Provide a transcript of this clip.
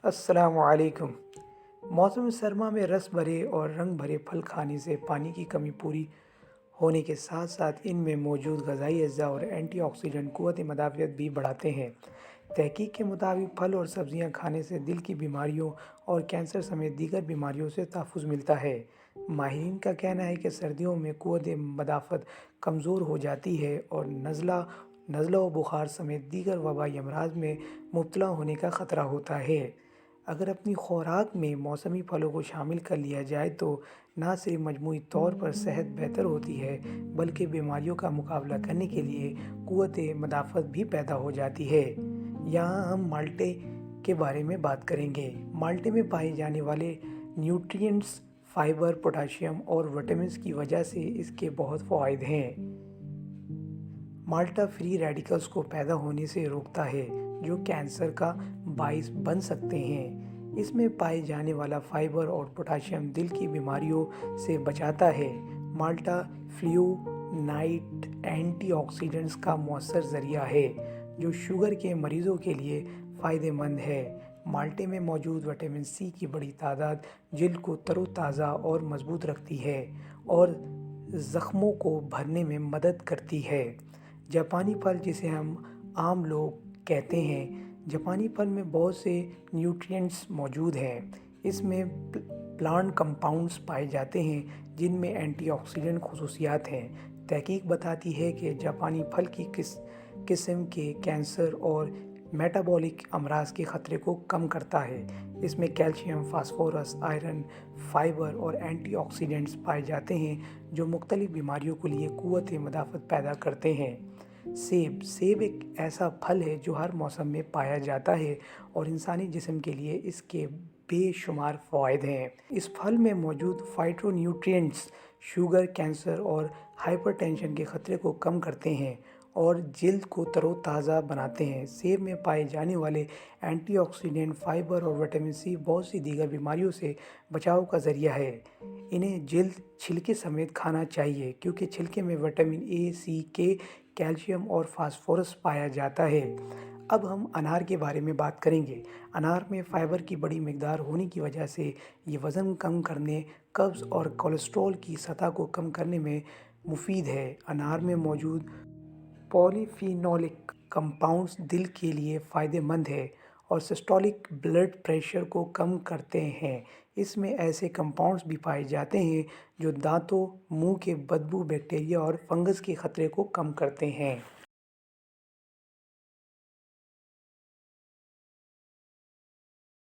السلام علیکم۔ موسم سرما میں رس بھرے اور رنگ بھرے پھل کھانے سے پانی کی کمی پوری ہونے کے ساتھ ساتھ ان میں موجود غذائی اجزاء اور اینٹی آکسیڈنٹ قوت مدافعت بھی بڑھاتے ہیں۔ تحقیق کے مطابق پھل اور سبزیاں کھانے سے دل کی بیماریوں اور کینسر سمیت دیگر بیماریوں سے تحفظ ملتا ہے۔ ماہرین کا کہنا ہے کہ سردیوں میں قوت مدافعت کمزور ہو جاتی ہے اور نزلہ و بخار سمیت دیگر وبائی امراض میں مبتلا ہونے کا خطرہ ہوتا ہے۔ اگر اپنی خوراک میں موسمی پھلوں کو شامل کر لیا جائے تو نہ صرف مجموعی طور پر صحت بہتر ہوتی ہے بلکہ بیماریوں کا مقابلہ کرنے کے لیے قوت مدافعت بھی پیدا ہو جاتی ہے۔ یہاں ہم مالٹے کے بارے میں بات کریں گے۔ مالٹے میں پائے جانے والے نیوٹرینٹس، فائبر، پوٹاشیم اور وٹامنز کی وجہ سے اس کے بہت فوائد ہیں۔ مالٹا فری ریڈیکلز کو پیدا ہونے سے روکتا ہے جو کینسر کا باعث بن سکتے ہیں۔ اس میں پائے جانے والا فائبر اور پوٹاشیم دل کی بیماریوں سے بچاتا ہے۔ مالٹا فلیوونائڈ اینٹی آکسیڈنٹس کا مؤثر ذریعہ ہے جو شوگر کے مریضوں کے لیے فائدہ مند ہے۔ مالٹے میں موجود وٹامن سی کی بڑی تعداد جلد کو تر و تازہ اور مضبوط رکھتی ہے اور زخموں کو بھرنے میں مدد کرتی ہے۔ جاپانی پھل جسے ہم عام لوگ کہتے ہیں، جاپانی پھل میں بہت سے نیوٹرینٹس موجود ہیں۔ اس میں پلانٹ کمپاؤنڈز پائے جاتے ہیں جن میں اینٹی آکسیڈنٹ خصوصیات ہیں۔ تحقیق بتاتی ہے کہ جاپانی پھل کی قسم کے کینسر اور میٹابولک امراض کے خطرے کو کم کرتا ہے۔ اس میں کیلشیم، فاسفورس، آئرن، فائبر اور اینٹی آکسیڈنٹس پائے جاتے ہیں جو مختلف بیماریوں کے لیے قوت مدافعت پیدا کرتے ہیں۔ سیب ایک ایسا پھل ہے جو ہر موسم میں پایا جاتا ہے اور انسانی جسم کے لیے اس کے بے شمار فوائد ہیں۔ اس پھل میں موجود فائٹو نیوٹرینٹس شوگر، کینسر اور ہائپر ٹینشن کے خطرے کو کم کرتے ہیں اور جلد کو تر و تازہ بناتے ہیں۔ سیب میں پائے جانے والے اینٹی آکسیڈنٹ، فائبر اور وٹامن سی بہت سی دیگر بیماریوں سے بچاؤ کا ذریعہ ہے۔ انہیں جلد چھلکے سمیت کھانا چاہیے کیونکہ چھلکے میں وٹامن اے، سی، کے، کیلشیم اور فاسفورس پایا جاتا ہے۔ اب ہم انار کے بارے میں بات کریں گے۔ انار میں فائبر کی بڑی مقدار ہونے کی وجہ سے یہ وزن کم کرنے، قبض اور کولیسٹرول کی سطح کو کم کرنے میں مفید ہے۔ انار میں موجود پولی فینولک کمپاؤنڈز دل کے لیے فائدہ مند ہیں اور سسٹولک بلڈ پریشر کو کم کرتے ہیں۔ اس میں ایسے کمپاؤنڈز بھی پائے جاتے ہیں جو دانتوں، منہ کے بدبو، بیکٹیریا اور فنگس کے خطرے کو کم کرتے ہیں۔